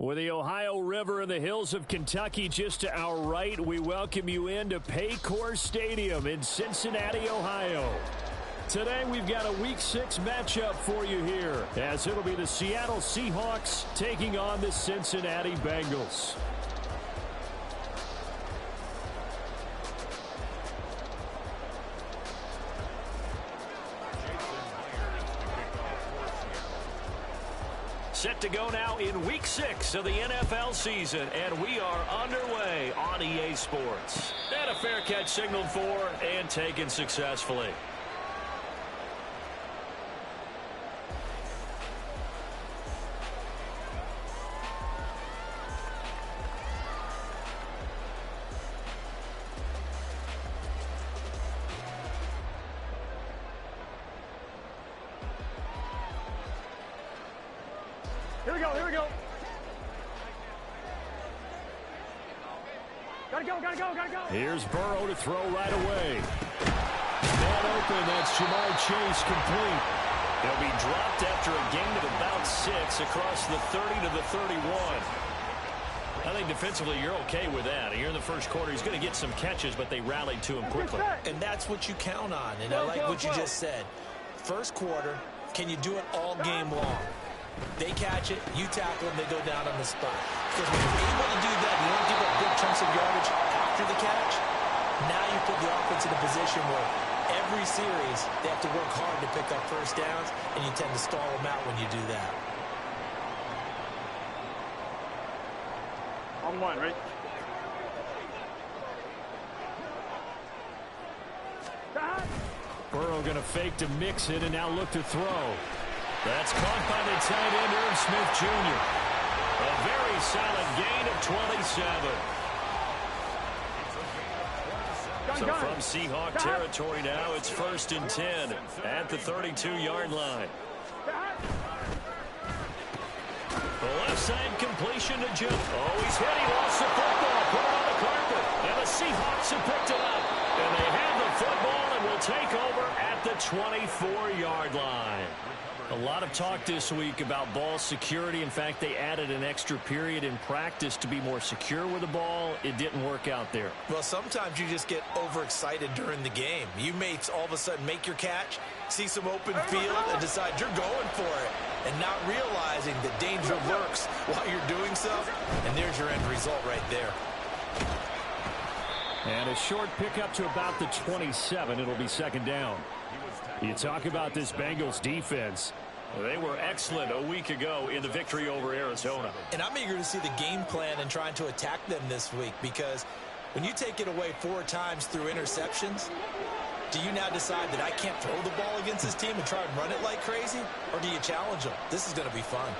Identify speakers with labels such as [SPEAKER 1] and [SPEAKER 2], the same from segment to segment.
[SPEAKER 1] With the Ohio River and the hills of Kentucky just to our right, we welcome you into Paycor Stadium in Cincinnati, Ohio. Today we've got a Week 6 matchup for you here, as it'll be the Seattle Seahawks taking on the Cincinnati Bengals. Set to go now in Week 6 of the NFL season, and we are underway on EA Sports. And a fair catch signaled for and taken successfully.
[SPEAKER 2] Here we go, here we go. Gotta go.
[SPEAKER 1] Here's Burrow to throw right away. Man open, that's Ja'Marr Chase complete. He'll be dropped after a gain of about 6 across the 30 to the 31. I think defensively you're okay with that. Here in the first quarter, he's going to get some catches, but they rallied to him quickly.
[SPEAKER 3] And that's what you count on, and I like what you just said. First quarter, can you do it all game long? They catch it, you tackle them, they go down on the spot. Because when you're able to do that, you don't give up big chunks of yardage after the catch. Now you put the offense in a position where every series they have to work hard to pick up first downs, and you tend to stall them out when you do that.
[SPEAKER 2] On one, right?
[SPEAKER 1] Burrow going to fake to mix it and now look to throw. That's caught by the tight end, Irv Smith Jr. A very solid gain of 27. So from Seahawk territory now, it's 1st and 10 at the 32-yard line. The left side completion to Joe. Oh, he's hit. He lost the football. Put it on the carpet. And the Seahawks have picked it up. And they have the football and will take over at the 24-yard line. A lot of talk this week about ball security. In fact, they added an extra period in practice to be more secure with the ball. It didn't work out there.
[SPEAKER 3] Well, sometimes you just get overexcited during the game. You may all of a sudden make your catch, see some open field, and decide you're going for it, and not realizing that danger lurks while you're doing so. And there's your end result right there.
[SPEAKER 1] And a short pickup to about the 27. It'll be 2nd down. You talk about this Bengals defense. They were excellent a week ago in the victory over Arizona.
[SPEAKER 3] And I'm eager to see the game plan and trying to attack them this week, because when you take it away 4 times through interceptions, do you now decide that I can't throw the ball against this team and try and run it like crazy? Or do you challenge them? This is going to be fun.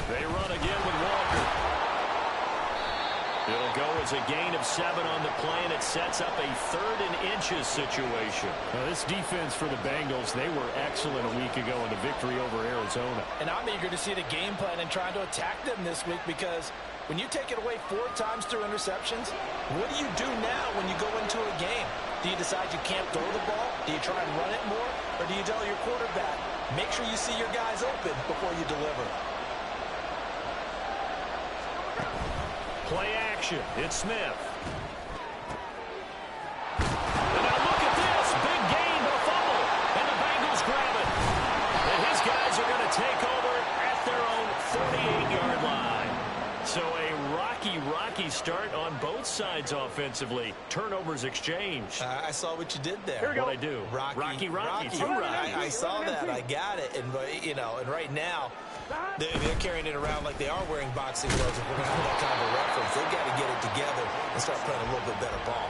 [SPEAKER 1] They run again with Walker. It'll go as a gain of 7 on the play, and it sets up a 3rd and inches situation. Now, this defense for the Bengals, they were excellent a week ago in the victory over Arizona.
[SPEAKER 4] And I'm eager to see the game plan and trying to attack them this week, because when you take it away 4 times through interceptions, what do you do now when you go into a game? Do you decide you can't throw the ball? Do you try and run it more? Or do you tell your quarterback, make sure you see your guys open before you deliver?
[SPEAKER 1] Play action. It's Smith. And now look at this. Big gain, but a fumble. And the Bengals grab it. And his guys are going to take over at their own 38-yard line. So a rocky start on both sides offensively. Turnovers exchanged.
[SPEAKER 3] I saw what you did there.
[SPEAKER 2] Here we go.
[SPEAKER 1] What'd I do? Rocky. Too rocky.
[SPEAKER 3] I saw that. I got it. And, you know, and right now, they're carrying it around like they are wearing boxing gloves. If we're going to have that kind of a reference, they've got to get it together and start playing a little bit better ball.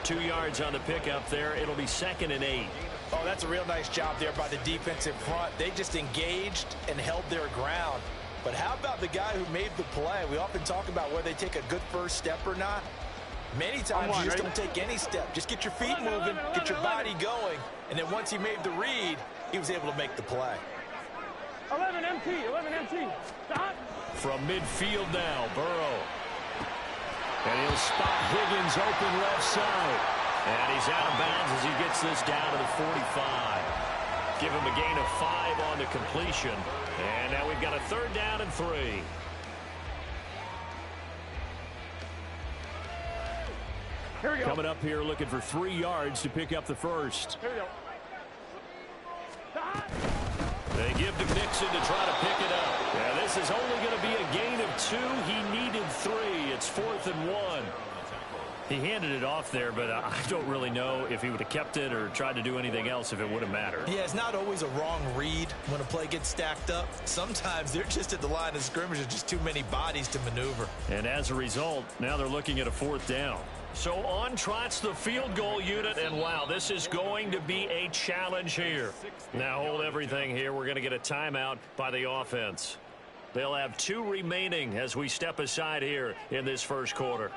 [SPEAKER 1] 2 yards on the pickup there. It'll be 2nd and 8.
[SPEAKER 4] Oh, that's a real nice job there by the defense in front. They just engaged and held their ground. But how about the guy who made the play? We often talk about whether they take a good first step or not. Many times you just don't take any step. Just get your feet moving, get your body going, and then once he made the read, he was able to make the play.
[SPEAKER 2] 11 MT. Stop.
[SPEAKER 1] From midfield now, Burrow. And he'll spot Higgins open left side. And he's out of bounds as he gets this down to the 45. Give him a gain of 5 on the completion. And now we've got a 3rd down and 3.
[SPEAKER 2] Here we go.
[SPEAKER 1] Coming up here looking for 3 yards to pick up the first.
[SPEAKER 2] Here we go.
[SPEAKER 1] They give to Mixon to try to pick it up. Yeah, this is only going to be a gain of 2. He needed 3. It's 4th and 1. He handed it off there, but I don't really know if he would have kept it or tried to do anything else if it would have mattered.
[SPEAKER 3] Yeah, it's not always a wrong read when a play gets stacked up. Sometimes they're just at the line of scrimmage. There's just too many bodies to maneuver.
[SPEAKER 1] And as a result, now they're looking at a 4th down. So on trots the field goal unit, and wow, this is going to be a challenge here. Now hold everything here. We're going to get a timeout by the offense. They'll have 2 remaining as we step aside here in this first quarter.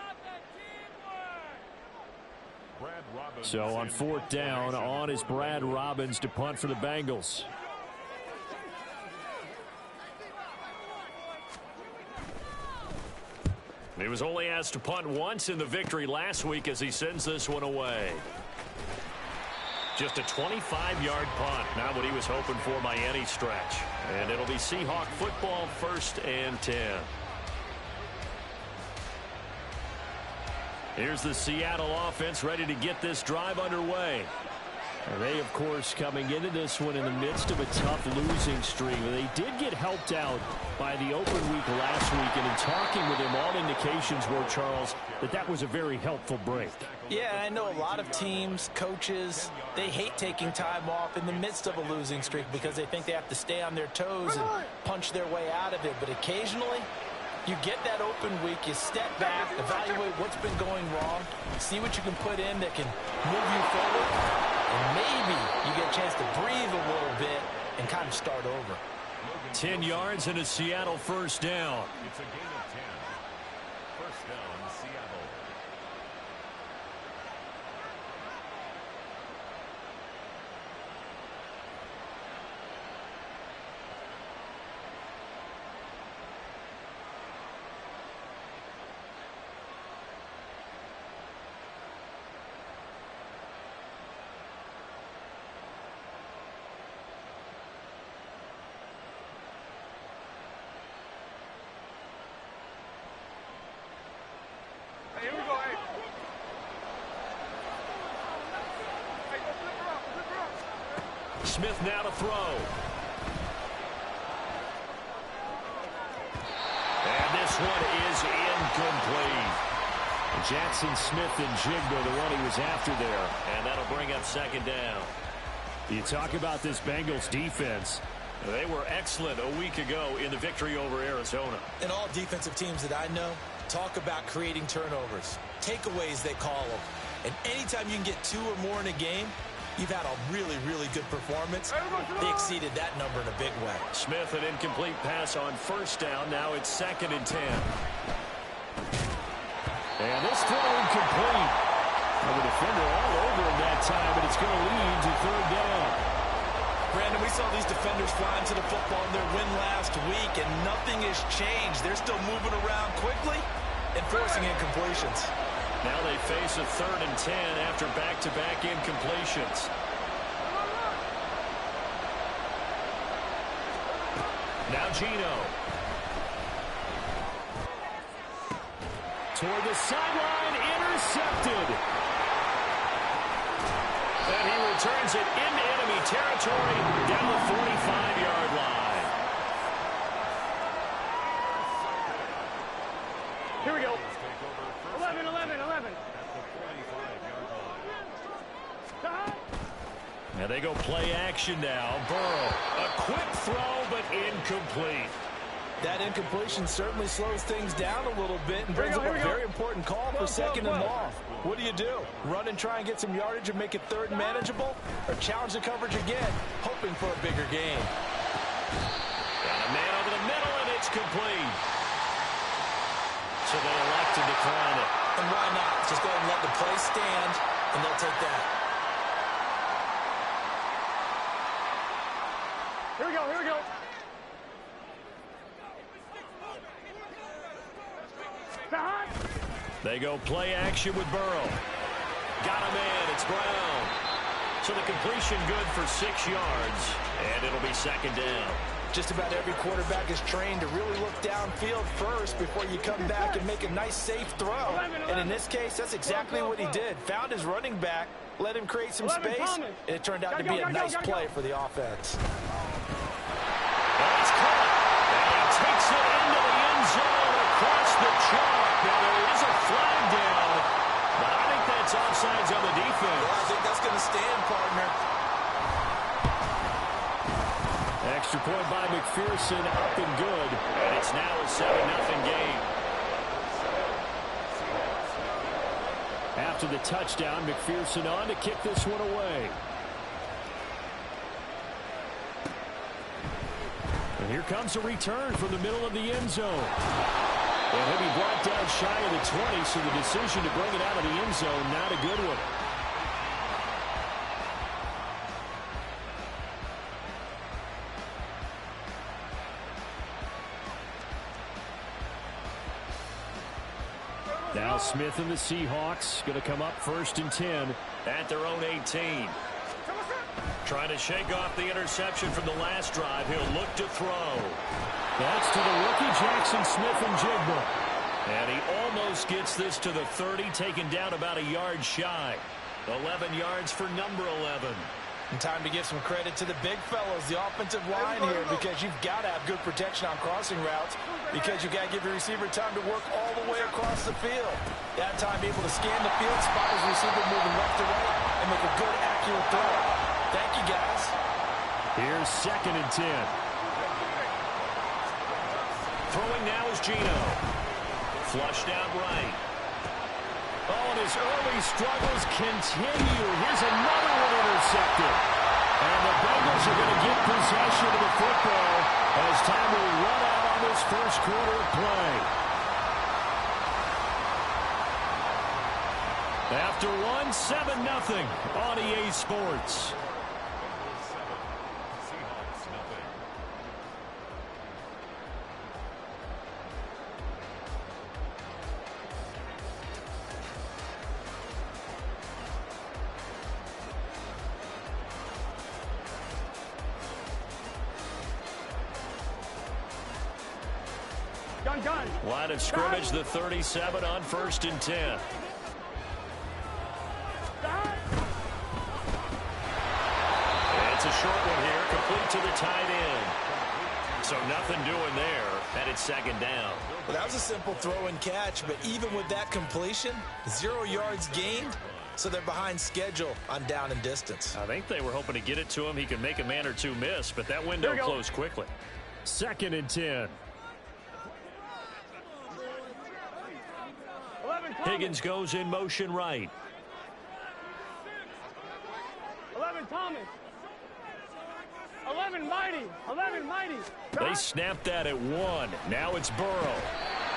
[SPEAKER 1] So on 4th down, on is Brad Robbins to punt for the Bengals. He was only asked to punt once in the victory last week as he sends this one away. Just a 25-yard punt, not what he was hoping for by any stretch. And it'll be Seahawk football, 1st and 10. Here's the Seattle offense ready to get this drive underway. And they, of course, coming into this one in the midst of a tough losing streak. They did get helped out by the open week last week, and in talking with him, all indications were, Charles, that was a very helpful break.
[SPEAKER 3] Yeah, I know a lot of teams, coaches, they hate taking time off in the midst of a losing streak because they think they have to stay on their toes and punch their way out of it. But occasionally, you get that open week, you step back, evaluate what's been going wrong, see what you can put in that can move you forward, and maybe you get a chance to breathe a little bit and kind of start over.
[SPEAKER 1] 10 yards and a Seattle 1st down.
[SPEAKER 5] It's a gain of 10. 1st down, Seattle.
[SPEAKER 2] Here we go, hey. Hey, go flip her up, flip her up.
[SPEAKER 1] Smith now to throw. And this one is incomplete. Jackson Smith and Jigba, the one he was after there. And that'll bring up 2nd down. You talk about this Bengals defense. They were excellent a week ago in the victory over Arizona.
[SPEAKER 3] And all defensive teams that I know talk about creating turnovers. Takeaways, they call them. And anytime you can get 2 or more in a game, you've had a really, really good performance. They exceeded that number in a big way.
[SPEAKER 1] Smith, an incomplete pass on 1st down. Now it's 2nd and 10. And this throw incomplete. The defender all over him that time, but it's going to lead to 3rd down.
[SPEAKER 3] Brandon, we saw these defenders flying to the football in their win last week, and nothing has changed. They're still moving around quickly and forcing incompletions.
[SPEAKER 1] Now they face a 3rd and 10 after back-to-back incompletions. Now Geno. Toward the sideline, intercepted. And he returns it into enemy territory down the 45-yard line.
[SPEAKER 2] Here we go. 11, 11, 11.
[SPEAKER 1] Now they go play action now. Burrow, a quick throw, but incomplete.
[SPEAKER 3] That incompletion certainly slows things down a little bit and brings up a very important call for 2nd and long. What do? Run and try and get some yardage and make it 3rd and manageable? Or challenge the coverage again, hoping for a bigger gain?
[SPEAKER 1] Got a man over the middle, and it's complete. So they elect to decline it.
[SPEAKER 3] And why not? Just go ahead and let the play stand, and they'll take that.
[SPEAKER 2] Here we go, here we go.
[SPEAKER 1] They go play action with Burrow. Got a man. It's Brown. So the completion good for 6 yards, and it'll be second down.
[SPEAKER 4] Just about every quarterback is trained to really look downfield first before you come back and make a nice, safe throw. And in this case, that's exactly what he did. Found his running back, let him create some space, and it turned out to be a nice play for the offense.
[SPEAKER 1] It's caught, and he takes it into the end zone across the chalk. Now there is a flag down, but I think that's offsides on the defense.
[SPEAKER 4] Yeah, I think that's going to stand, partner.
[SPEAKER 1] Extra point by McPherson, up and good. And it's now a 7-0 game. After the touchdown, McPherson on to kick this one away. And here comes a return from the middle of the end zone. And he'll be brought down shy of the 20, so the decision to bring it out of the end zone, not a good one. Now Smith and the Seahawks going to come up 1st and 10 at their own 18. Trying to shake off the interception from the last drive. He'll look to throw. That's to the rookie Jackson Smith-Njigba. And he almost gets this to the 30, taken down about a yard shy. 11 yards for number 11.
[SPEAKER 4] And time to give some credit to the big fellas, the offensive line here, because you've got to have good protection on crossing routes, because you've got to give your receiver time to work all the way across the field. That time able to scan the field, spot his receiver moving left to right, and make a good, accurate throw. Thank you, guys.
[SPEAKER 1] Here's 2nd and 10. Throwing now is Geno. Flushed out right. Oh, and his early struggles continue. Here's another one intercepted. And the Bengals are going to get possession of the football as time will run out on this first quarter of play. After one, 7-0 on EA Sports.
[SPEAKER 5] Seahawks, nothing.
[SPEAKER 2] Gun.
[SPEAKER 1] Line of scrimmage, the 37 on 1st and 10. It's a short one here, complete to the tight end. So nothing doing there, and it's 2nd down.
[SPEAKER 4] Well, that was a simple throw and catch, but even with that completion, 0 yards gained, so they're behind schedule on down and distance.
[SPEAKER 1] I think they were hoping to get it to him. He could make a man or two miss, but that window closed quickly. 2nd and 10. Higgins goes in motion right.
[SPEAKER 2] 11 Thomas. 11 Mighty. 11 Mighty.
[SPEAKER 1] They snapped that at 1. Now it's Burrow.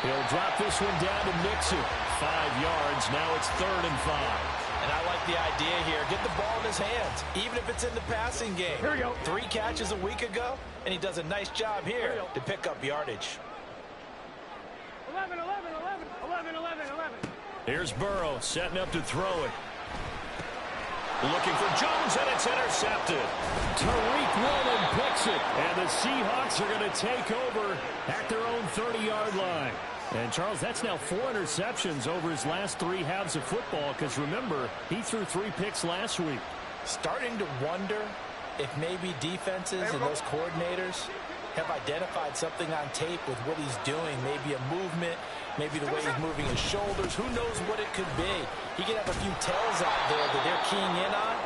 [SPEAKER 1] He'll drop this one down to Mixon. 5 yards. Now it's 3rd and 5.
[SPEAKER 4] And I like the idea here. Get the ball in his hands, even if it's in the passing game.
[SPEAKER 2] Here we go.
[SPEAKER 4] 3 catches a week ago, and he does a nice job here to pick up yardage.
[SPEAKER 2] 11.
[SPEAKER 1] Here's Burrow setting up to throw it. Looking for Jones, and it's intercepted. Tariq Woolen picks it, and the Seahawks are going to take over at their own 30-yard line. And, Charles, that's now 4 interceptions over his last 3 halves of football, because, remember, he threw 3 picks last week.
[SPEAKER 4] Starting to wonder if maybe defenses and those coordinators have identified something on tape with what he's doing, maybe a movement, maybe the way he's moving his shoulders. Who knows what it could be? He could have a few tells out there that they're keying in on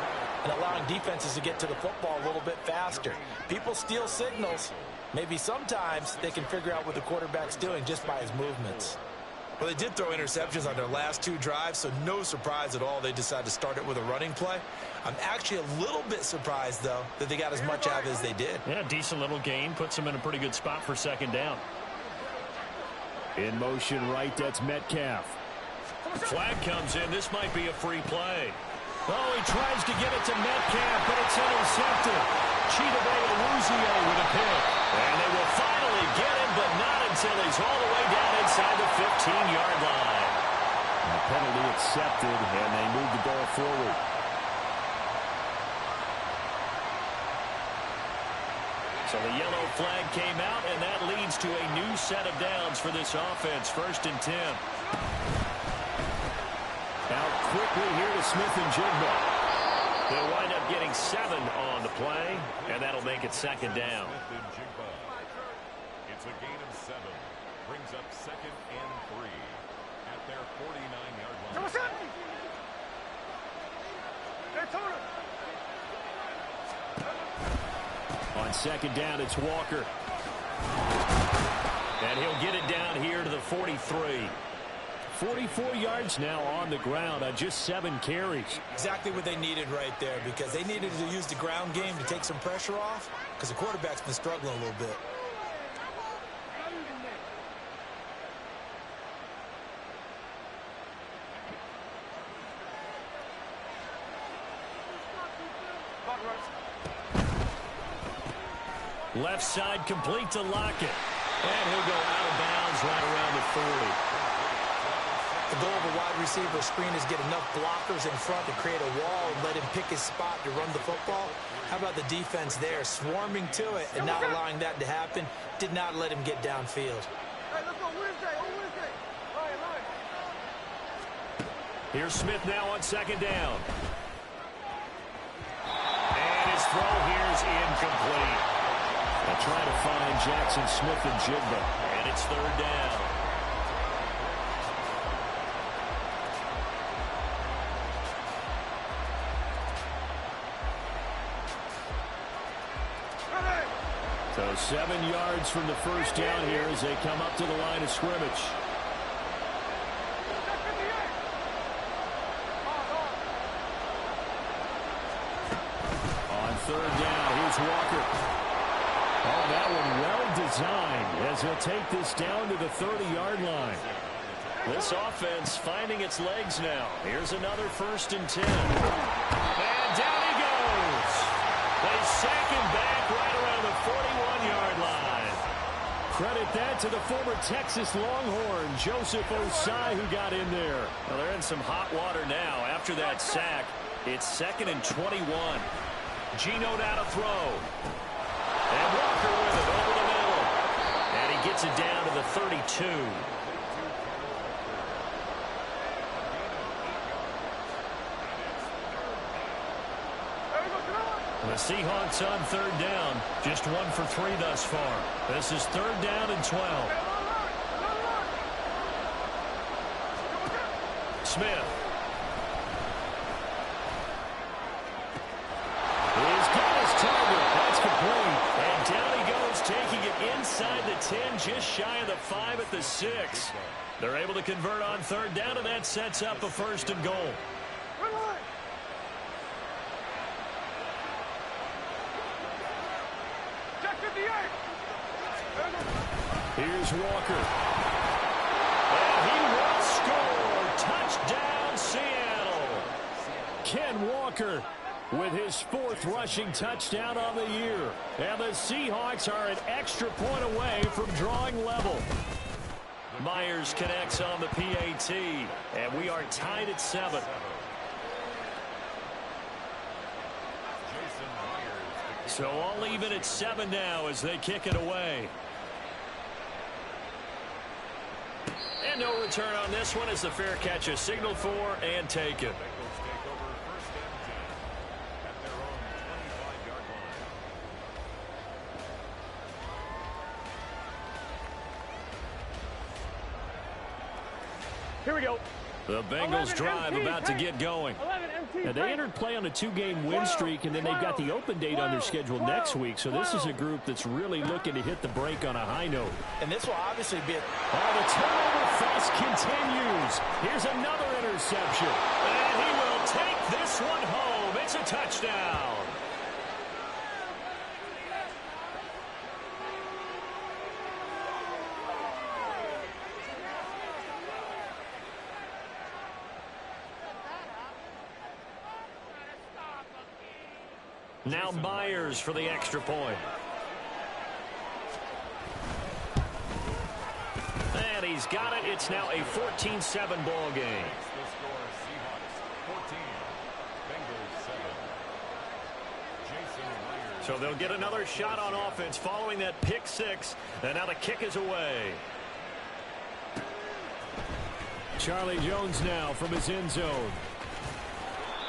[SPEAKER 4] and allowing defenses to get to the football a little bit faster. People steal signals. Maybe sometimes they can figure out what the quarterback's doing just by his movements. Well, they did throw interceptions on their last 2 drives, so no surprise at all they decided to start it with a running play. I'm actually a little bit surprised, though, that they got as much out of it as they did.
[SPEAKER 1] Yeah, decent little gain. Puts them in a pretty good spot for 2nd down. In motion right, that's Metcalf. Flag comes in. This might be a free play. Oh, he tries to get it to Metcalf, but it's intercepted. Chidobe Awuzie with a pick. And they will finally get him, but not until he's all the way down inside the 15-yard line. And the penalty accepted, and they move the ball forward. So the yellow flag came out, and that leads to a new set of downs for this offense. 1st and 10. Out quickly here to Smith-Njigba. They'll wind up getting 7 on the play, and that'll make it 2nd down.
[SPEAKER 5] Smith-Njigba. It's a gain of 7. Brings up 2nd and 3 at their 49-yard line.
[SPEAKER 1] On 2nd down, it's Walker. And he'll get it down here to the 43. 44 yards now on the ground on just 7 carries.
[SPEAKER 3] Exactly what they needed right there, because they needed to use the ground game to take some pressure off, because the quarterback's been struggling a little bit.
[SPEAKER 1] Left side complete to Lockett. And he'll go out of bounds right around the 40.
[SPEAKER 3] The goal of a wide receiver screen is get enough blockers in front to create a wall and let him pick his spot to run the football. How about the defense there, swarming to it and not allowing that to happen? Did not let him get downfield.
[SPEAKER 1] Here's Smith now on 2nd down. And his throw here is incomplete. They'll try to find Jackson Smith-Njigba. And it's 3rd down. So 7 yards from the 1st down here as they come up to the line of scrimmage. On 3rd down, here's Walker. Oh, that one well designed as he'll take this down to the 30-yard line. This offense finding its legs now. Here's another 1st and 10. And down he goes. They sack him back right around the 41-yard line. Credit that to the former Texas Longhorn, Joseph Osai, who got in there. Well, they're in some hot water now after that sack. It's 2nd and 21. Geno now to throw. And Walker with it over the middle. And he gets it down to the 32. The Seahawks on 3rd down. Just 1 for 3 thus far. This is 3rd down and 12. Smith. He's got his target. That's complete. And down he goes, taking it inside the 10, just shy of the 5 at the 6. They're able to convert on 3rd down, and that sets up a 1st and goal. Here's Walker. And he will score. Touchdown, Seattle. Ken Walker with his 4th rushing touchdown on the year. And the Seahawks are an extra point away from drawing level. Myers connects on the PAT. And we are tied at 7. So all even at 7 now as they kick it away. And no return on this one as the fair catch is signaled for and taken.
[SPEAKER 2] Here we go.
[SPEAKER 1] The Bengals drive about to get going. Now, they entered play on a 2-game win streak, and then they've got the open date on their schedule next week. So this is a group that's really looking to hit the break on a high note.
[SPEAKER 3] And this will obviously be
[SPEAKER 1] the turnover fest continues. Here's another interception. And he will take this one home. It's a touchdown. Now Myers for the extra point. And he's got it. It's now a 14-7 ball game.
[SPEAKER 5] The score, Seahawks 14, Bengals 7. Jason Myers
[SPEAKER 1] So they'll get another shot on offense following that pick six. And now the kick is away. Charlie Jones now from his end zone.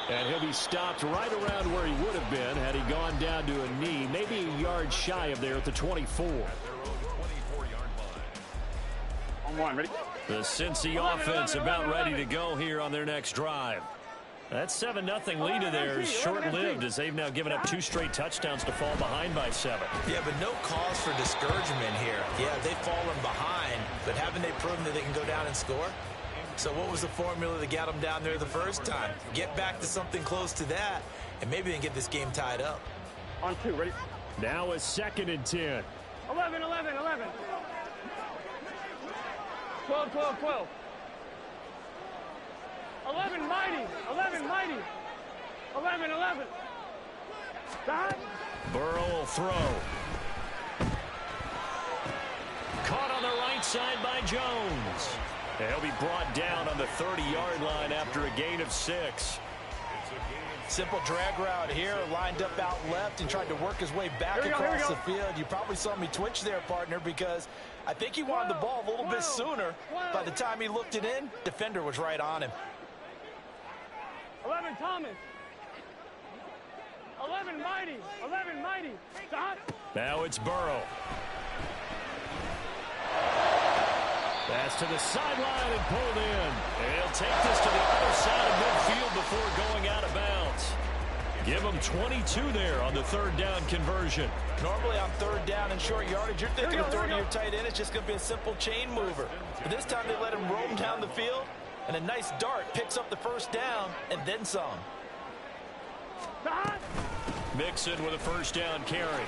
[SPEAKER 1] And he'll be stopped right around where he would have been had he gone down to a knee, maybe a yard shy of there at the 24.
[SPEAKER 2] On one, ready?
[SPEAKER 1] The Cincy offense about ready to go here on their next drive. That 7-0 lead of theirs short-lived as they've now given up 2 straight touchdowns to fall behind by 7.
[SPEAKER 4] Yeah, but no cause for discouragement here. Yeah, they've fallen behind, but haven't they proven that they can go down and score? So what was the formula that got them down there the first time? Get back to something close to that, and maybe they can get this game tied up.
[SPEAKER 2] On 2, ready?
[SPEAKER 1] Now a 2nd and 10.
[SPEAKER 2] 11, 11, 11. 12, 12, 12. 11, mighty. 11, mighty. 11, 11. Stop.
[SPEAKER 1] Burrow will throw. Caught on the right side by Jones. And he'll be brought down on the 30-yard line after a gain of 6.
[SPEAKER 4] Simple drag route here, lined up out left and tried to work his way back across the field. You probably saw me twitch there, partner, because I think he wanted the ball a little bit sooner. By the time he looked it in, defender was right on him.
[SPEAKER 2] 11, Thomas. 11, mighty. 11, mighty. Stop.
[SPEAKER 1] Now it's Burrow. Pass to the sideline and pulled in. And he'll take this to the other side of midfield before going out of bounds. Give him 22 there on the 3rd down conversion.
[SPEAKER 4] Normally on 3rd down and short yardage, you're thinking of throwing to your tight end. It's just going to be a simple chain mover. But this time they let him roam down the field, and a nice dart picks up the 1st down and then some.
[SPEAKER 1] Mixon with a 1st down carry.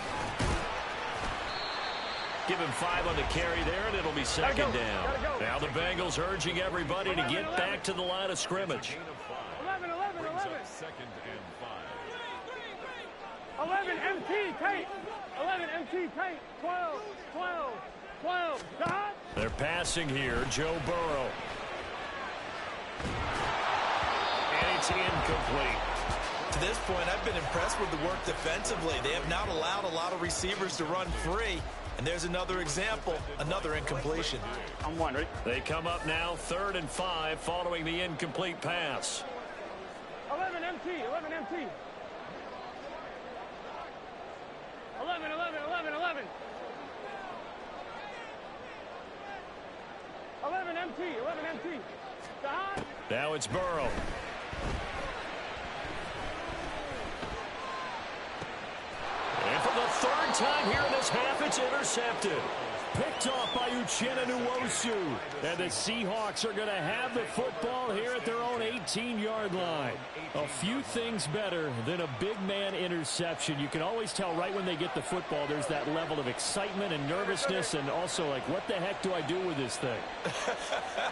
[SPEAKER 1] Give him 5 on the carry there, and it'll be 2nd down. Now the Bengals urging everybody to get back to the line of scrimmage.
[SPEAKER 2] 11, 11, 11.
[SPEAKER 5] 2nd and 5.
[SPEAKER 2] 11, MT, Tate. 11, MT, Tate. 12, 12, 12. Stop.
[SPEAKER 1] They're passing here, Joe Burrow. And it's incomplete.
[SPEAKER 4] To this point, I've been impressed with the work defensively. They have not allowed a lot of receivers to run free. And there's another example, another incompletion.
[SPEAKER 2] On 1, ready?
[SPEAKER 1] They come up now 3rd and 5 following the incomplete pass.
[SPEAKER 2] 11, MT, 11, MT. 11, 11, 11, 11. 11, MT, 11, MT. Stop.
[SPEAKER 1] Now it's Burrow. And for the 3rd time here in this half, it's intercepted. Picked off by Uchenna Nwosu. And the Seahawks are going to have the football here at their own 18-yard line. A few things better than a big man interception. You can always tell right when they get the football, there's that level of excitement and nervousness, and also like, what the heck do I do with this thing?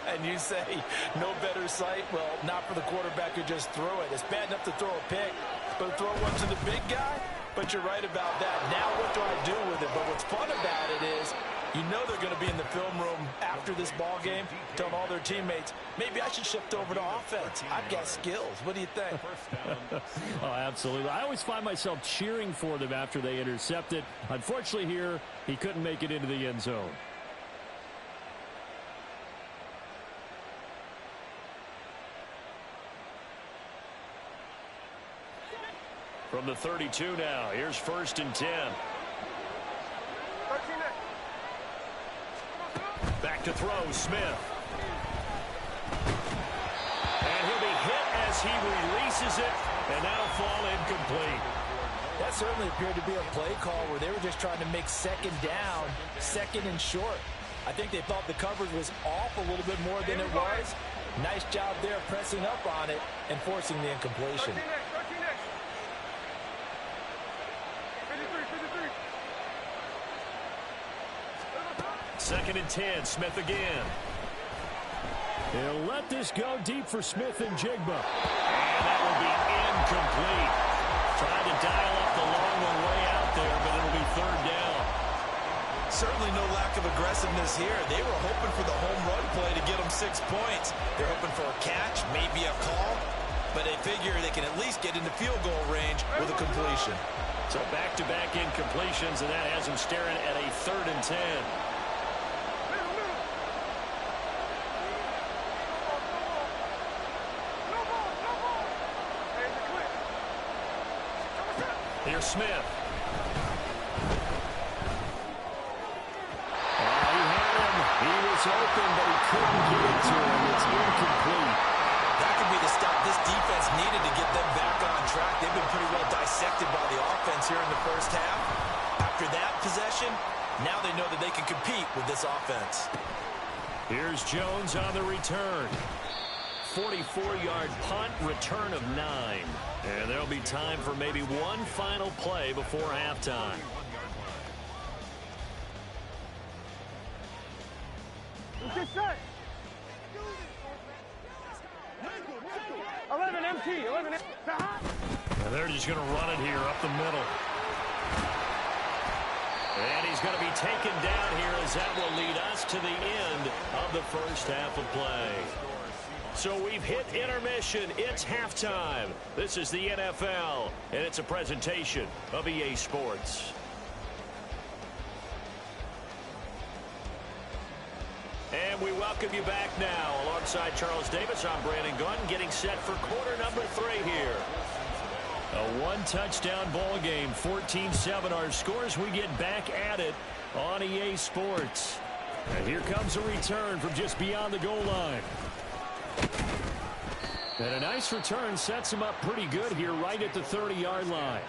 [SPEAKER 4] And you say, no better sight? Well, not for the quarterback who just threw it. It's bad enough to throw a pick, but throw one to the big guy? But you're right about that. Now what do I do with it? But what's fun about it is, you know they're going to be in the film room after this ball game, telling all their teammates, maybe I should shift over to offense. I've got skills. What do you think?
[SPEAKER 1] Oh, absolutely. I always find myself cheering for them after they intercept it. Unfortunately here, he couldn't make it into the end zone. From the 32 now, here's 1st and 10. Back to throw, Smith. And he'll be hit as he releases it, and that'll fall incomplete.
[SPEAKER 4] That certainly appeared to be a play call where they were just trying to make 2nd down, 2nd and short. I think they thought the coverage was off a little bit more than it was. Nice job there pressing up on it and forcing the incompletion.
[SPEAKER 1] 2nd and 10, Smith again. He'll let this go deep for Smith and Jigba. And that will be incomplete. Tried to dial up the long one way out there, but it'll be 3rd down.
[SPEAKER 4] Certainly no lack of aggressiveness here. They were hoping for the home run play to get them 6 points. They're hoping for a catch, maybe a call, but they figure they can at least get into field goal range with a completion.
[SPEAKER 1] So back-to-back incompletions, and that has him staring at a 3rd and 10. Here's Smith. He had him. He was open, but he couldn't get it to him. It's incomplete.
[SPEAKER 3] That could be the stop this defense needed to get them back on track. They've been pretty well dissected by the offense here in the first half. After that possession, now they know that they can compete with this offense.
[SPEAKER 1] Here's Jones on the return. 44-yard punt, return of 9. And there'll be time for maybe one final play before halftime.
[SPEAKER 2] Get set. 11 MT. 11 MT.
[SPEAKER 1] And they're just going to run it here up the middle. And he's going to be taken down here as that will lead us to the end of the first half of play. So we've hit intermission. It's halftime. This is the NFL, and it's a presentation of EA Sports. And we welcome you back now. Alongside Charles Davis, I'm Brandon Gunn, getting set for quarter number 3 here. A one-touchdown ball game, 14-7 our scores. We get back at it on EA Sports. And here comes a return from just beyond the goal line. And a nice return sets him up pretty good here right at the 30-yard line.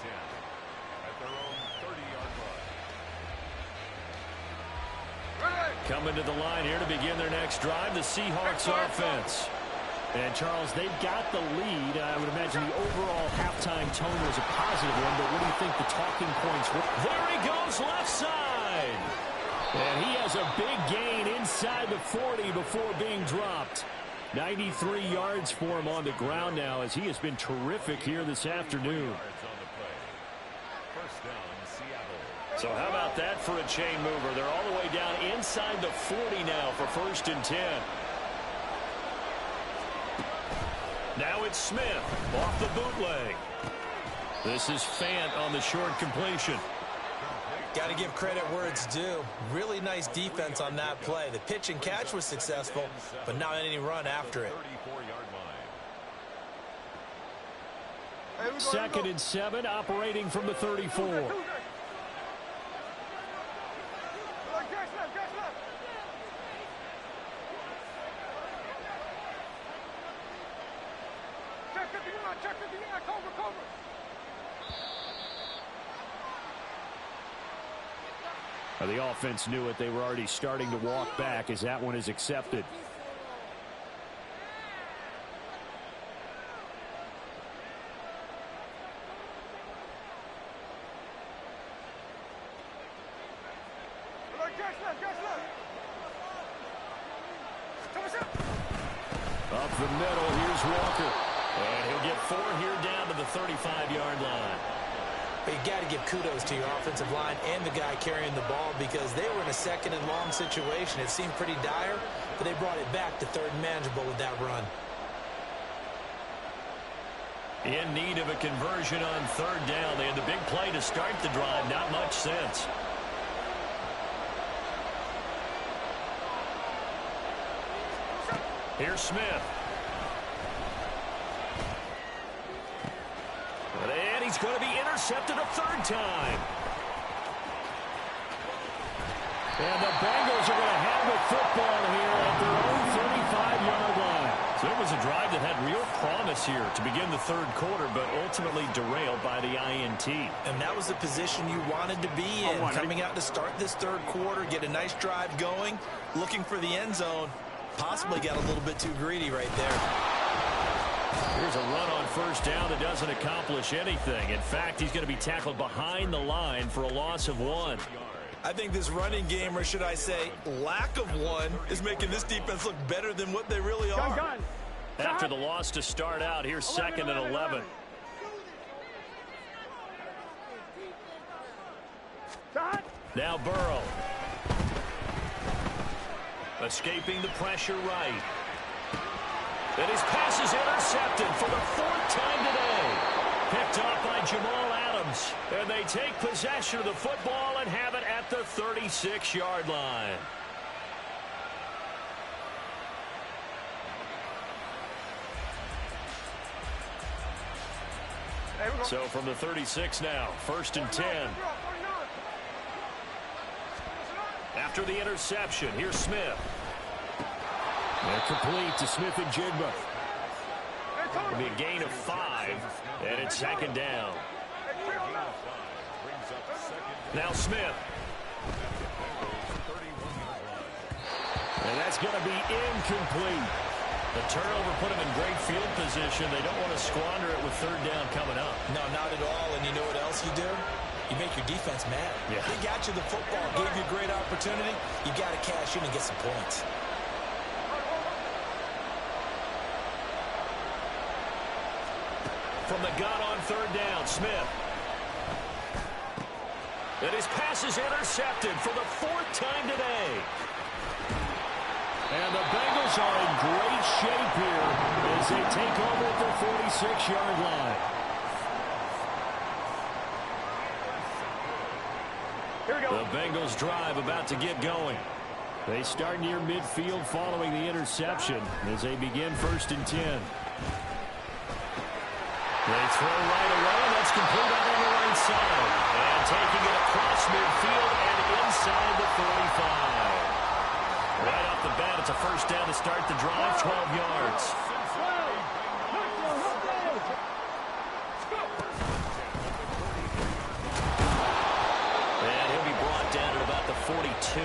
[SPEAKER 1] Coming to the line here to begin their next drive, the Seahawks offense. And, Charles, they've got the lead. I would imagine the overall halftime tone was a positive one, but what do you think the talking points were? There he goes, left side. And he has a big gain inside the 40 before being dropped. 93 yards for him on the ground now, as he has been terrific here this afternoon. So how about that for a chain mover? They're all the way down inside the 40 now for 1st and 10. Now it's Smith off the bootleg. This is Fant on the short completion.
[SPEAKER 3] Got to give credit where it's due. Really nice defense on that play. The pitch and catch was successful, but not any run after it.
[SPEAKER 1] 2nd and 7, operating from the 34. The offense knew it. They were already starting to walk back as that one is accepted. Up the middle, here's Walker. And he'll get 4 here down to the 35-yard line.
[SPEAKER 3] But you got to give kudos to your offensive line and the guy carrying the ball, because they were in a 2nd and long situation. It seemed pretty dire, but they brought it back to 3rd and manageable with that run.
[SPEAKER 1] In need of a conversion on 3rd down. They had the big play to start the drive. Not much sense. Here's Smith. And he's going to be intercepted a 3rd time. And the Bengals are going to have the football here at their own 35-yard line. So it was a drive that had real promise here to begin the 3rd quarter, but ultimately derailed by the INT.
[SPEAKER 3] And that was the position you wanted to be in, coming out to start this 3rd quarter, get a nice drive going, looking for the end zone. Possibly got a little bit too greedy right there.
[SPEAKER 1] Here's a run on 1st down that doesn't accomplish anything. In fact, he's going to be tackled behind the line for a loss of 1.
[SPEAKER 3] I think this running game, or should I say lack of one, is making this defense look better than what they really are.
[SPEAKER 1] After the loss to start out, here's 2nd and 11. Now Burrow. Escaping the pressure right. And his pass is intercepted for the 4th time today. Picked off by Jamal Adams. Adams. And they take possession of the football and have it at the 36-yard line. So from the 36 now, 1st and 10. After the interception, here's Smith. And complete to Smith and Jigba. It'll be a gain of 5, and it's 2nd down. Now Smith. And that's going to be incomplete. The turnover put him in great field position. They don't want to squander it with 3rd down coming up.
[SPEAKER 4] No, not at all. And you know what else you do? You make your defense mad.
[SPEAKER 1] Yeah.
[SPEAKER 4] They got you the football, gave you a great opportunity. You got to cash in and get some points.
[SPEAKER 1] From the gun on 3rd down, Smith. And his pass is intercepted for the 4th time today. And the Bengals are in great shape here as they take over at the 46-yard line.
[SPEAKER 2] Here we go.
[SPEAKER 1] The Bengals drive about to get going. They start near midfield following the interception as they begin 1st and 10. They throw right away, and that's complete out on the right side. And taking it across midfield and inside the 45. Right off the bat, it's a 1st down to start the drive, 12 yards. And he'll be brought down at about the 42.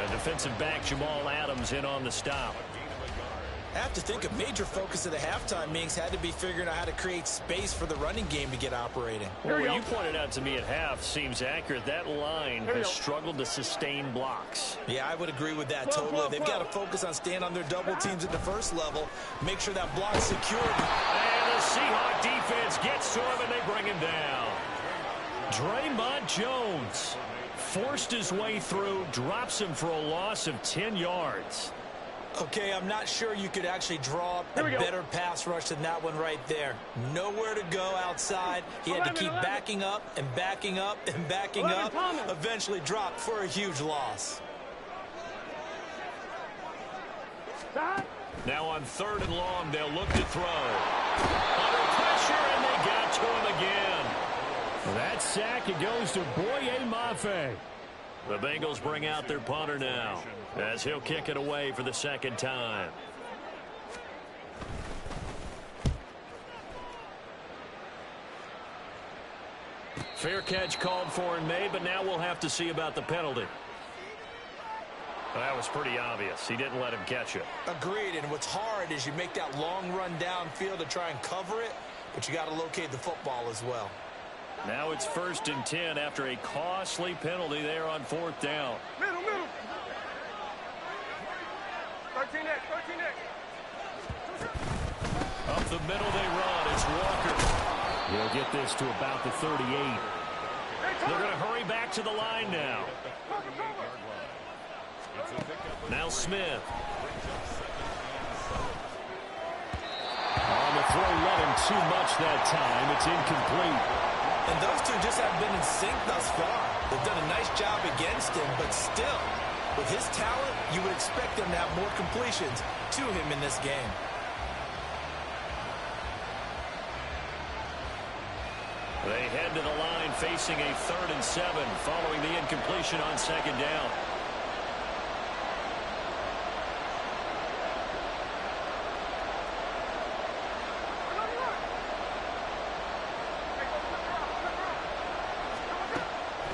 [SPEAKER 1] And defensive back Jamal Adams in on the stop.
[SPEAKER 4] I have to think a major focus of the halftime meetings had to be figuring out how to create space for the running game to get operating.
[SPEAKER 1] Well, what you pointed out to me at half seems accurate. That line has struggled to sustain blocks.
[SPEAKER 4] Yeah, I would agree with that totally. They've got to focus on staying on their double teams at the 1st level, make sure that block's secured.
[SPEAKER 1] And the Seahawk defense gets to him, and they bring him down. Draymond Jones forced his way through, drops him for a loss of 10 yards.
[SPEAKER 4] Okay, I'm not sure you could actually draw up a better pass rush than that one right there. Nowhere to go outside. He had to keep backing up and backing up and backing up. Eventually dropped for a huge loss.
[SPEAKER 1] Now on 3rd and long, they'll look to throw. Under pressure, and they got to him again. That sack, it goes to Boye Mafe. The Bengals bring out their punter now as he'll kick it away for the 2nd time. Fair catch called for and made, but now we'll have to see about the penalty. Well, that was pretty obvious. He didn't let him catch it.
[SPEAKER 4] Agreed, and what's hard is you make that long run downfield to try and cover it, but you got to locate the football as well.
[SPEAKER 1] Now it's 1st and 10 after a costly penalty there on 4th down.
[SPEAKER 2] Middle. 13X.
[SPEAKER 1] Up the middle they run. It's Walker. He'll get this to about the 38. They're going to hurry back to the line now. Now Smith. On the throw, let him too much that time. It's incomplete.
[SPEAKER 4] And those two just haven't been in sync thus far. They've done a nice job against him, but still, with his talent, you would expect them to have more completions to him in this game.
[SPEAKER 1] They head to the line facing a 3rd and 7 following the incompletion on 2nd down.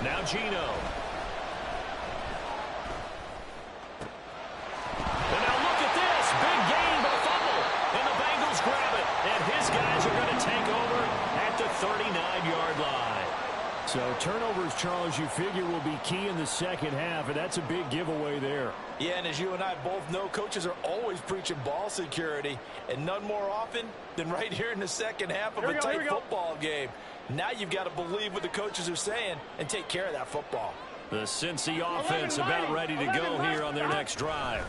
[SPEAKER 1] Now Geno. And now look at this. Big gain, but a fumble. And the Bengals grab it. And his guys are going to take over at the 39-yard line. So turnovers, Charles, you figure will be key in the 2nd half, and that's a big giveaway there.
[SPEAKER 4] Yeah, and as you and I both know, coaches are always preaching ball security, and none more often than right here in the 2nd half of a tight football game. Now you've got to believe what the coaches are saying and take care of that football.
[SPEAKER 1] The Cincy offense about ready to go here on their next drive.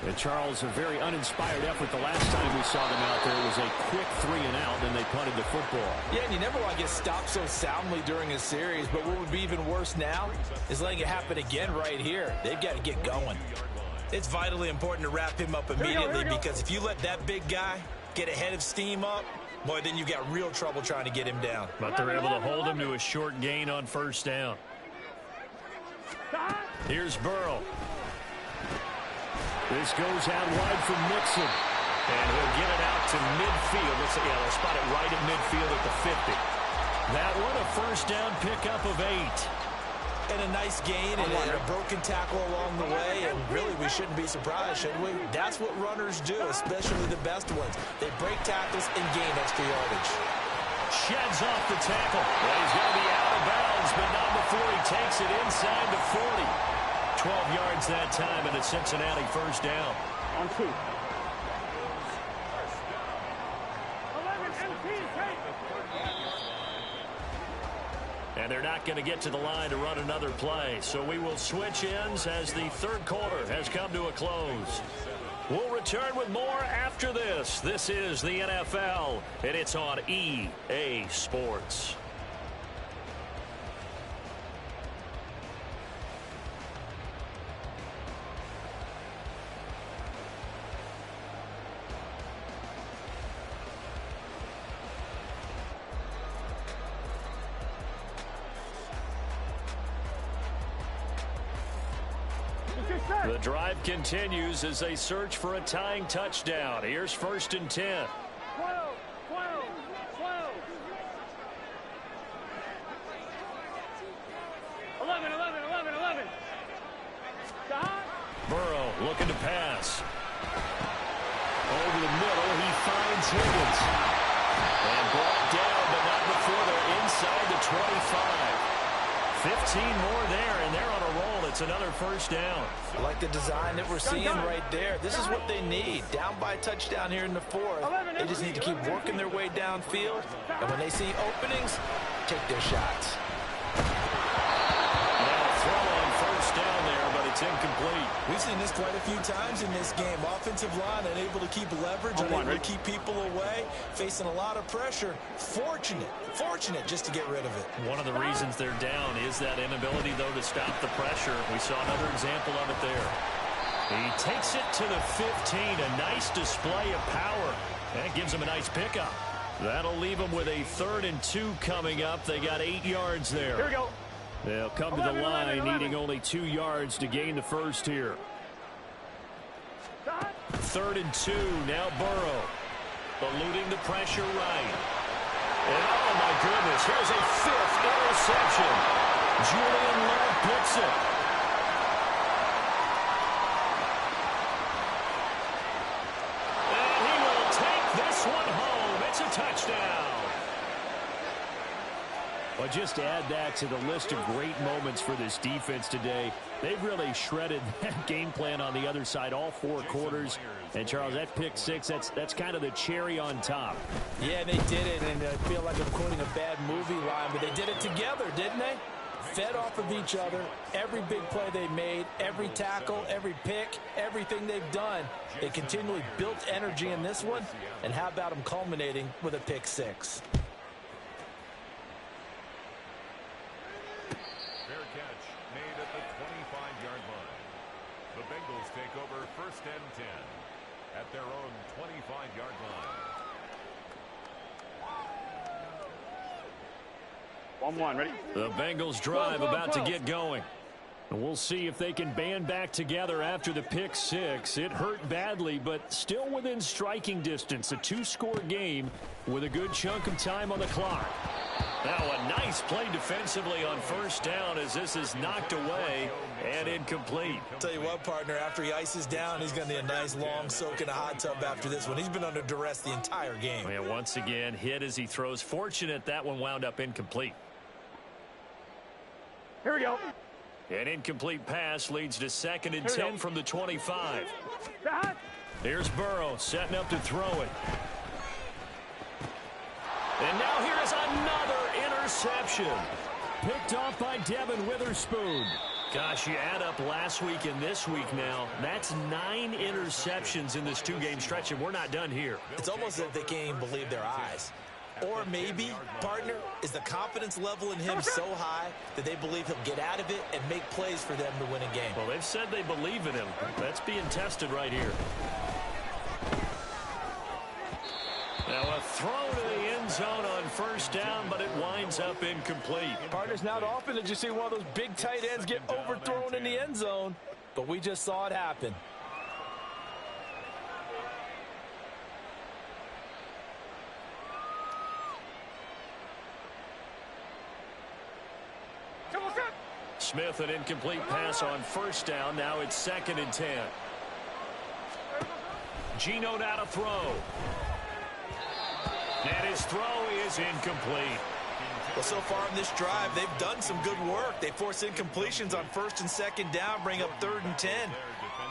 [SPEAKER 1] And Charles, a very uninspired effort. The last time we saw them out there was a quick 3-and-out, and they punted the football.
[SPEAKER 4] Yeah, and you never want to get stopped so soundly during a series, but what would be even worse now is letting it happen again right here. They've got to get going.
[SPEAKER 3] It's vitally important to wrap him up immediately because if you let that big guy get a head of steam up, boy, then you've got real trouble trying to get him down.
[SPEAKER 1] But they're able to hold him to a short gain on first down. Here's Burrow. This goes out wide for Mixon. And he'll get it out to midfield. They'll spot it right at midfield at the 50. That one a first down pickup of 8.
[SPEAKER 3] And a nice gain and a broken tackle along the way. And really, we shouldn't be surprised, should we? That's what runners do, especially the best ones. They break tackles and gain extra yardage.
[SPEAKER 1] Sheds off the tackle. Well, he's going to be out of bounds, but not before he takes it inside the 40. 12 yards that time, and a Cincinnati first down.
[SPEAKER 2] On 2. 11 MT,
[SPEAKER 1] And they're not going to get to the line to run another play. So we will switch ends as the third quarter has come to a close. We'll return with more after this. This is the NFL, and it's on EA Sports. The drive continues as they search for a tying touchdown. Here's 1st and 10.
[SPEAKER 2] 12, 12, 12. 11, 11, 11, 11. Stop.
[SPEAKER 1] Burrow looking to pass. Over the middle, he finds Higgins. And brought down, but not before they're inside the 25. 15 more there, and they're on a roll. It's another first down.
[SPEAKER 4] I like the design that we're seeing right there. This is what they need. Down by a touchdown here in the 4th. They just need to keep working their way downfield. And when they see openings, take their shots.
[SPEAKER 1] Now a throw on first down there, but it's incomplete.
[SPEAKER 3] We've seen this quite a few times in this game. Offensive line unable to keep leverage, unable to keep people away, facing a lot of pressure. Fortunate just to get rid of it.
[SPEAKER 1] One of the reasons they're down is that inability, though, to stop the pressure. We saw another example of it there. He takes it to the 15. A nice display of power. That gives him a nice pickup. That'll leave them with a 3rd and 2 coming up. They got 8 yards there.
[SPEAKER 2] Here we go.
[SPEAKER 1] They'll come to the line, needing only 2 yards to gain the first here. 3rd and 2. Now Burrow. Eluding the pressure right. And oh my goodness, here's a 5th interception. Julian Love picks it. And he will take this one home. It's a touchdown. Well, just to add that to the list of great moments for this defense today, they've really shredded that game plan on the other side all 4 quarters. And, Charles, that pick 6, that's kind of the cherry on top.
[SPEAKER 4] Yeah, they did it, and I feel like I'm quoting a bad movie line, but they did it together, didn't they? Fed off of each other, every big play they made, every tackle, every pick, everything they've done. They continually built energy in this one, and how about them culminating with a pick 6?
[SPEAKER 5] Fair catch made at the 25-yard line. The Bengals take over 1st and 10 at their own 25-yard line.
[SPEAKER 2] 1-1, ready?
[SPEAKER 1] The Bengals drive about to get going. And we'll see if they can band back together after the pick 6. It hurt badly, but still within striking distance. A 2-score game with a good chunk of time on the clock. Now a nice play defensively on first down as this is knocked away and incomplete.
[SPEAKER 3] Tell you what, partner, after he ices down, he's going to need a nice long soak in a hot tub after this one. He's been under duress the entire game.
[SPEAKER 1] And once again, hit as he throws. Fortunate that one wound up incomplete.
[SPEAKER 2] Here we go.
[SPEAKER 1] An incomplete pass leads to 2nd and 10 from the 25.
[SPEAKER 2] Stop.
[SPEAKER 1] Here's Burrow setting up to throw it. And now here's another interception. Picked off by Devin Witherspoon. Gosh, you add up last week and this week now, that's 9 interceptions in this 2-game stretch, and we're not done here.
[SPEAKER 3] It's almost as if they can't even believe their eyes. Or maybe, partner, is the confidence level in him so high that they believe he'll get out of it and make plays for them to win a game.
[SPEAKER 1] Well, they've said they believe in him. That's being tested right here. Now a throw to the end zone on first down, but it winds up incomplete.
[SPEAKER 4] Partners, not often did you see one of those big tight ends get overthrown in the end zone, but we just saw it happen.
[SPEAKER 1] Smith, an incomplete pass on first down. Now it's 2nd and 10. Geno now to throw. And his throw is incomplete.
[SPEAKER 3] Well, so far in this drive, they've done some good work. They force incompletions on 1st and 2nd down, bring up 3rd and 10.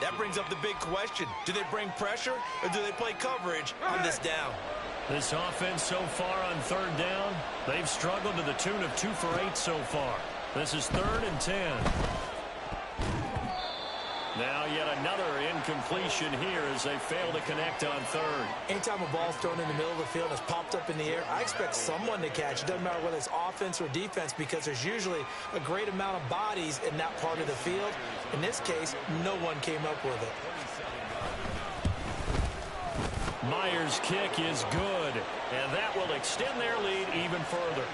[SPEAKER 3] That brings up the big question. Do they bring pressure or do they play coverage on this down?
[SPEAKER 1] This offense so far on 3rd down, they've struggled to the tune of 2 for 8 so far. This is 3rd and 10. Now yet another incompletion here as they fail to connect on 3rd.
[SPEAKER 3] Anytime a ball's thrown in the middle of the field and it's popped up in the air, I expect someone to catch. It doesn't matter whether it's offense or defense because there's usually a great amount of bodies in that part of the field. In this case, no one came up with it.
[SPEAKER 1] Myers' kick is good, and that will extend their lead even further.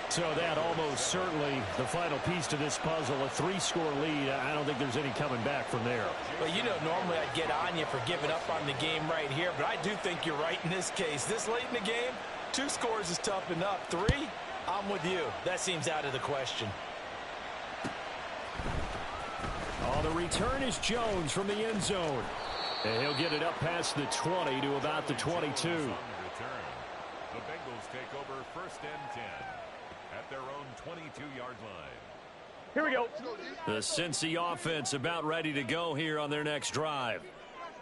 [SPEAKER 1] So that almost certainly the final piece to this puzzle, a 3-score lead. I don't think there's any coming back from there.
[SPEAKER 4] Well, you know, normally I'd get on you for giving up on the game right here, but I do think you're right in this case. This late in the game, 2 scores is tough enough. 3, I'm with you. That seems out of the question.
[SPEAKER 1] Oh, the return is Jones from the end zone. And he'll get it up past the 20 to about the 22.
[SPEAKER 5] The Bengals take over 1st and 10 at their own 22-yard line.
[SPEAKER 2] Here we go.
[SPEAKER 1] The Cincy offense about ready to go here on their next drive.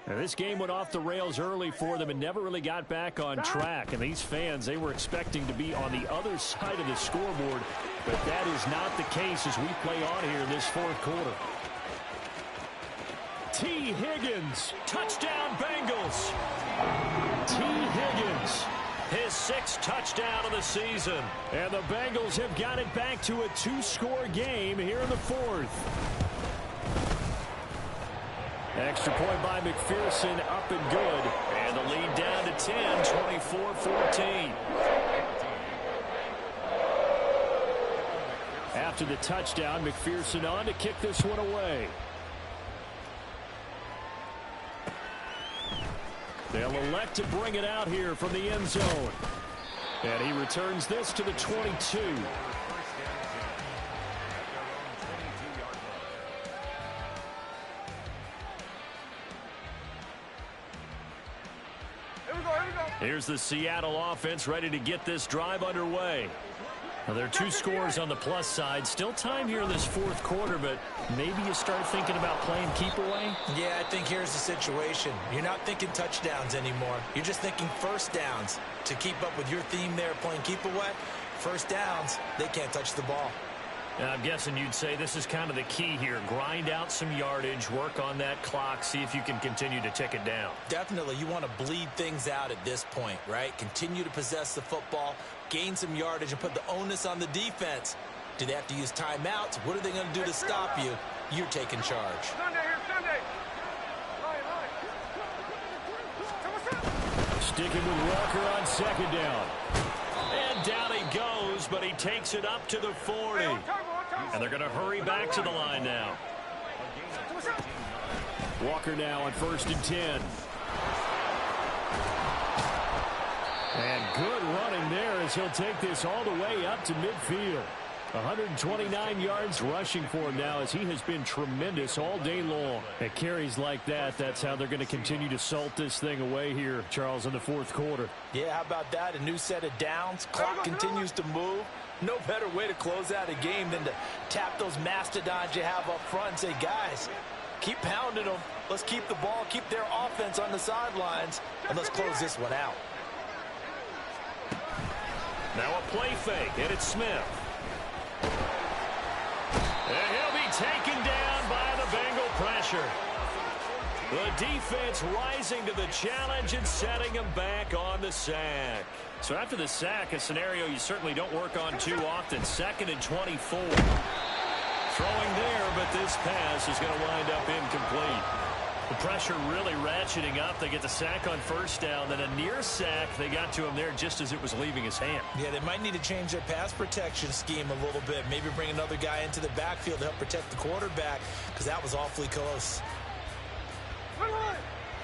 [SPEAKER 1] Now, this game went off the rails early for them and never really got back on track. And these fans, they were expecting to be on the other side of the scoreboard. But that is not the case as we play on here in this 4th quarter. T. Higgins, touchdown Bengals. T. Higgins, his 6th touchdown of the season. And the Bengals have got it back to a 2-score game here in the 4th. Extra point by McPherson, up and good. And the lead down to 10, 24-14. After the touchdown, McPherson on to kick this one away. They'll elect to bring it out here from the end zone. And he returns this to the 22. Here's the Seattle offense ready to get this drive underway. Now, there are 2 scores on the plus side. Still time here in this 4th quarter, but maybe you start thinking about playing keep away?
[SPEAKER 3] Yeah, I think here's the situation. You're not thinking touchdowns anymore. You're just thinking 1st downs. To keep up with your theme there, playing keep away, 1st downs, they can't touch the ball.
[SPEAKER 1] Now, I'm guessing you'd say this is kind of the key here. Grind out some yardage, work on that clock, see if you can continue to tick it down.
[SPEAKER 3] Definitely, you want to bleed things out at this point, right? Continue to possess the football, gain some yardage, and put the onus on the defense. Do they have to use timeouts? What are they going to do to stop you? You're taking charge.
[SPEAKER 2] Sunday here, Sunday.
[SPEAKER 1] Sticking with Walker on 2nd down. And down he goes, but he takes it up to the 40. And they're going to hurry back to the line now. Walker now on 1st and 10. And good running there as he'll take this all the way up to midfield. 129 yards rushing for him now as he has been tremendous all day long. At carries like that, that's how they're going to continue to salt this thing away here, Charles, in the 4th quarter.
[SPEAKER 4] Yeah, how about that? A new set of downs. Clock continues to move. No better way to close out a game than to tap those mastodons you have up front and say, guys, keep pounding them. Let's keep the ball, keep their offense on the sidelines, and let's close this one out. Now
[SPEAKER 1] a play fake, and it's Smith. And he'll be taken down by the Bengal pressure. The defense rising to the challenge and setting him back on the sack. So after the sack, a scenario you certainly don't work on too often. 2nd and 24. Throwing there, but this pass is going to wind up incomplete. The pressure really ratcheting up. They get the sack on first down, then a near sack. They got to him there just as it was leaving his hand.
[SPEAKER 4] Yeah, they might need to change their pass protection scheme a little bit. Maybe bring another guy into the backfield to help protect the quarterback, because that was awfully close.